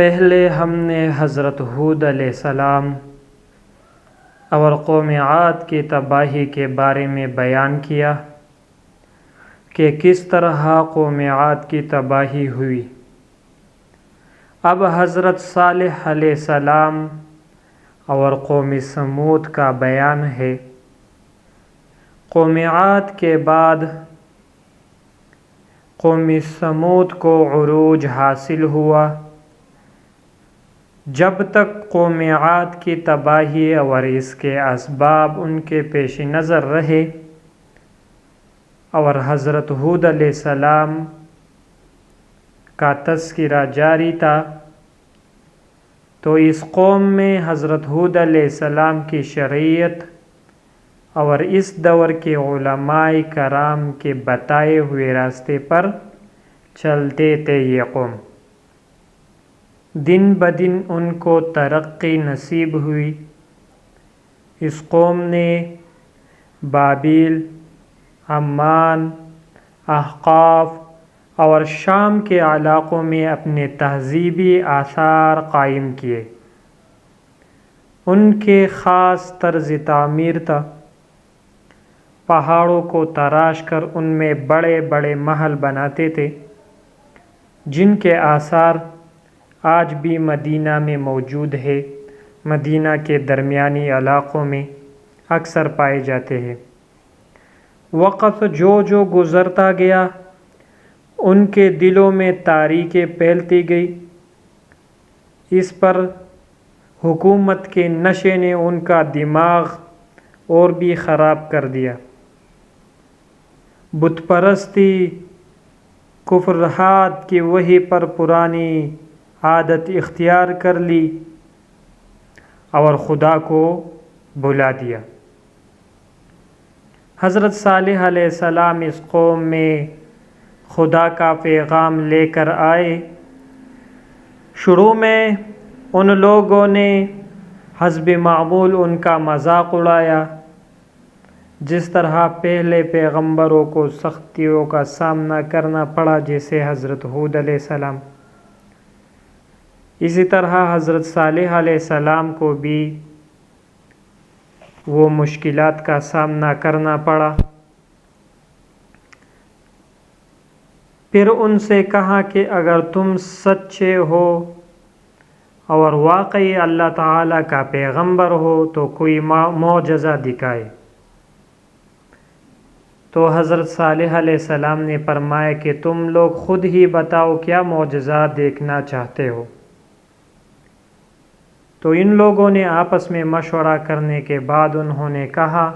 پہلے ہم نے حضرت ہود علیہ السلام اور قوم عاد کی تباہی کے بارے میں بیان کیا کہ کس طرح قوم عاد کی تباہی ہوئی۔ اب حضرت صالح علیہ السلام اور قوم سمود کا بیان ہے۔ قوم عاد کے بعد قوم سمود کو عروج حاصل ہوا۔ جب تک قوم عاد کی تباہی اور اس کے اسباب ان کے پیش نظر رہے اور حضرت ہود علیہ السلام کا تذکرہ جاری تھا، تو اس قوم میں حضرت ہود علیہ السلام کی شریعت اور اس دور کے علماء کرام کے بتائے ہوئے راستے پر چلتے تھے۔ یہ قوم دن بدن ان کو ترقی نصیب ہوئی۔ اس قوم نے بابل، عمان، احقاف اور شام کے علاقوں میں اپنے تہذیبی آثار قائم کیے۔ ان کے خاص طرز تعمیر تھا۔ پہاڑوں کو تراش کر ان میں بڑے بڑے محل بناتے تھے، جن کے آثار آج بھی مدینہ میں موجود ہے۔ مدینہ کے درمیانی علاقوں میں اکثر پائے جاتے ہیں۔ وقت جو گزرتا گیا، ان کے دلوں میں تاریکی پھیلتی گئی۔ اس پر حکومت کے نشے نے ان کا دماغ اور بھی خراب کر دیا۔ بت پرستی، کفرہات کی وہی پر پرانی عادت اختیار کر لی اور خدا کو بھلا دیا۔ حضرت صالح علیہ السلام اس قوم میں خدا کا پیغام لے کر آئے۔ شروع میں ان لوگوں نے حسب معمول ان کا مذاق اڑایا، جس طرح پہلے پیغمبروں کو سختیوں کا سامنا کرنا پڑا، جیسے حضرت ہود علیہ السلام۔ اسی طرح حضرت صالح علیہ السلام کو بھی وہ مشکلات کا سامنا کرنا پڑا۔ پھر ان سے کہا کہ اگر تم سچے ہو اور واقعی اللہ تعالیٰ کا پیغمبر ہو تو کوئی معجزہ دکھائے۔ تو حضرت صالح علیہ السلام نے فرمایا کہ تم لوگ خود ہی بتاؤ کیا معجزہ دیکھنا چاہتے ہو۔ تو ان لوگوں نے آپس میں مشورہ کرنے کے بعد انہوں نے کہا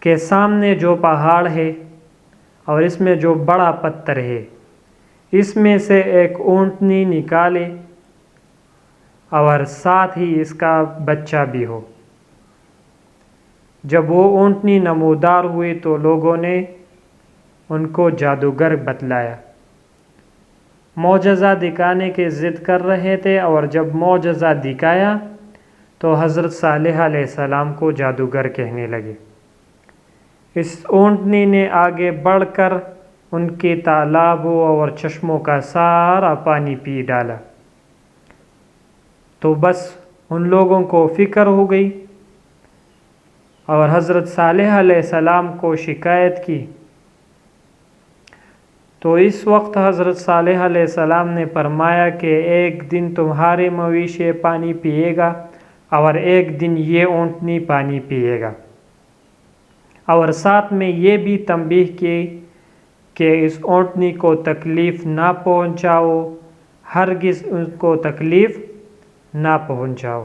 کہ سامنے جو پہاڑ ہے اور اس میں جو بڑا پتھر ہے، اس میں سے ایک اونٹنی نکالے اور ساتھ ہی اس کا بچہ بھی ہو۔ جب وہ اونٹنی نمودار ہوئی تو لوگوں نے ان کو جادوگر بتلایا۔ معجزہ دکھانے کی ضد کر رہے تھے، اور جب معجزہ دکھایا تو حضرت صالح علیہ السلام کو جادوگر کہنے لگے۔ اس اونٹنی نے آگے بڑھ کر ان کے تالابوں اور چشموں کا سارا پانی پی ڈالا۔ تو بس ان لوگوں کو فکر ہو گئی اور حضرت صالح علیہ السلام کو شکایت کی۔ تو اس وقت حضرت صالح علیہ السلام نے فرمایا کہ ایک دن تمہارے مویشی پانی پیے گا اور ایک دن یہ اونٹنی پانی پیے گا، اور ساتھ میں یہ بھی تنبیہ کی کہ اس اونٹنی کو تکلیف نہ پہنچاؤ، ہرگز اس کو تکلیف نہ پہنچاؤ۔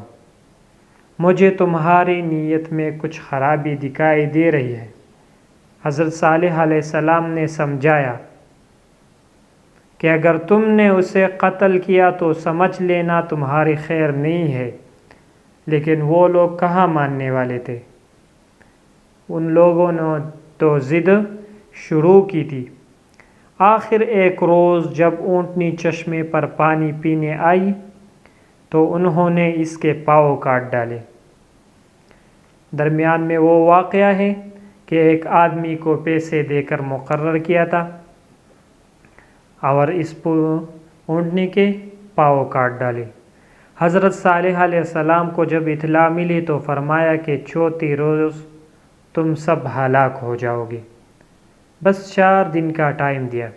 مجھے تمہاری نیت میں کچھ خرابی دکھائی دے رہی ہے۔ حضرت صالح علیہ السلام نے سمجھایا کہ اگر تم نے اسے قتل کیا تو سمجھ لینا تمہاری خیر نہیں ہے، لیکن وہ لوگ کہاں ماننے والے تھے۔ ان لوگوں نے تو ضد شروع کی تھی۔ آخر ایک روز جب اونٹنی چشمے پر پانی پینے آئی تو انہوں نے اس کے پاؤں کاٹ ڈالے۔ درمیان میں وہ واقعہ ہے کہ ایک آدمی کو پیسے دے کر مقرر کیا تھا اور اس اونٹنی کے پاؤں کاٹ ڈالے۔ حضرت صالح علیہ السلام کو جب اطلاع ملی تو فرمایا کہ چوتھے روز تم سب ہلاک ہو جاؤ گے، بس 4 دن کا ٹائم دیا۔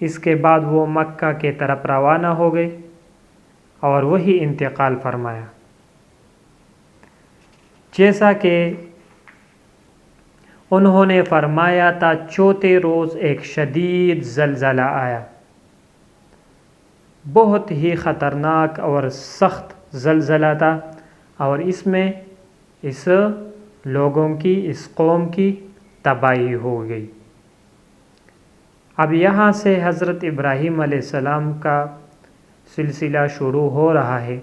اس کے بعد وہ مکہ کے طرف روانہ ہو گئے اور وہی انتقال فرمایا۔ جیسا کہ انہوں نے فرمایا تھا، چوتھے روز ایک شدید زلزلہ آیا، بہت ہی خطرناک اور سخت زلزلہ تھا، اور اس میں اس لوگوں کی، اس قوم کی تباہی ہو گئی۔ اب یہاں سے حضرت ابراہیم علیہ السلام کا سلسلہ شروع ہو رہا ہے،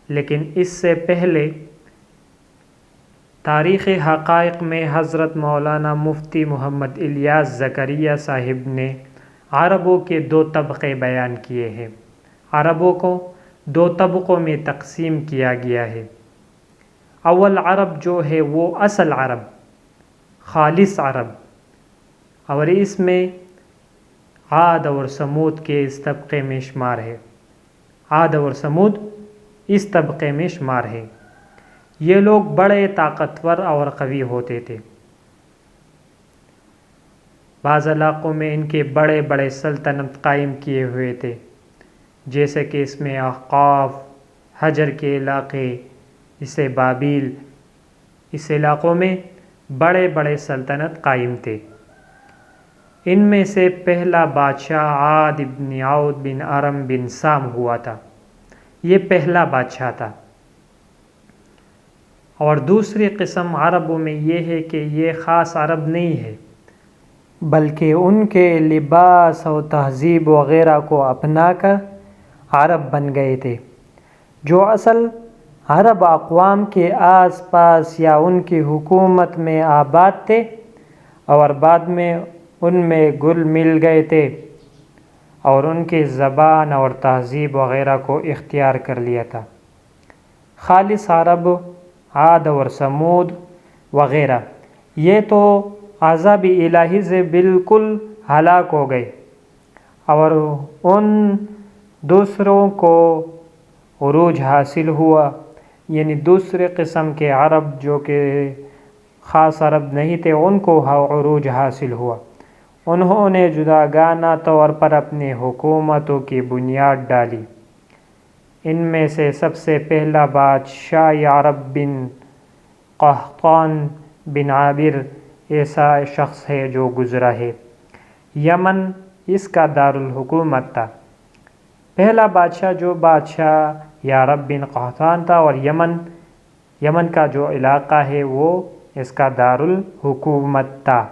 لیکن اس سے پہلے تاریخ حقائق میں حضرت مولانا مفتی محمد الیاس زکریا صاحب نے عربوں کے 2 طبقے بیان کیے ہیں۔ عربوں کو 2 طبقوں میں تقسیم کیا گیا ہے۔ اول عرب جو ہے وہ اصل عرب، خالص عرب، اور اس میں عاد اور سمود کے اس طبقے میں شمار ہے۔ عاد اور سمود اس طبقے میں شمار ہے۔ یہ لوگ بڑے طاقتور اور قوی ہوتے تھے۔ بعض علاقوں میں ان کے بڑے بڑے سلطنت قائم کیے ہوئے تھے، جیسے کہ اس میں احقاف، حجر کے علاقے، اسے بابل، اس علاقوں میں بڑے بڑے سلطنت قائم تھے۔ ان میں سے پہلا بادشاہ عاد بن عود بن ارم بن سام ہوا تھا، یہ پہلا بادشاہ تھا۔ اور دوسری قسم عربوں میں یہ ہے کہ یہ خاص عرب نہیں ہے، بلکہ ان کے لباس و تہذیب وغیرہ کو اپنا کر عرب بن گئے تھے، جو اصل عرب اقوام کے آس پاس یا ان کی حکومت میں آباد تھے، اور بعد میں ان میں گل مل گئے تھے اور ان کی زبان اور تہذیب وغیرہ کو اختیار کر لیا تھا۔ خالص عرب، عاد اور سمود وغیرہ، یہ تو عذاب الہی سے بالکل ہلاک ہو گئے، اور ان دوسروں کو عروج حاصل ہوا، یعنی دوسرے قسم کے عرب جو کہ خاص عرب نہیں تھے، ان کو عروج حاصل ہوا۔ انہوں نے جداگانہ طور پر اپنی حکومتوں کی بنیاد ڈالی۔ ان میں سے سب سے پہلا بادشاہ عرب بن قحطان بن عابر ایسا شخص ہے جو گزرا ہے۔ یمن اس کا دارالحکومت تھا۔ پہلا بادشاہ جو بادشاہ یعرب بن قحطان تھا، اور یمن کا جو علاقہ ہے وہ اس کا دارالحکومت تھا۔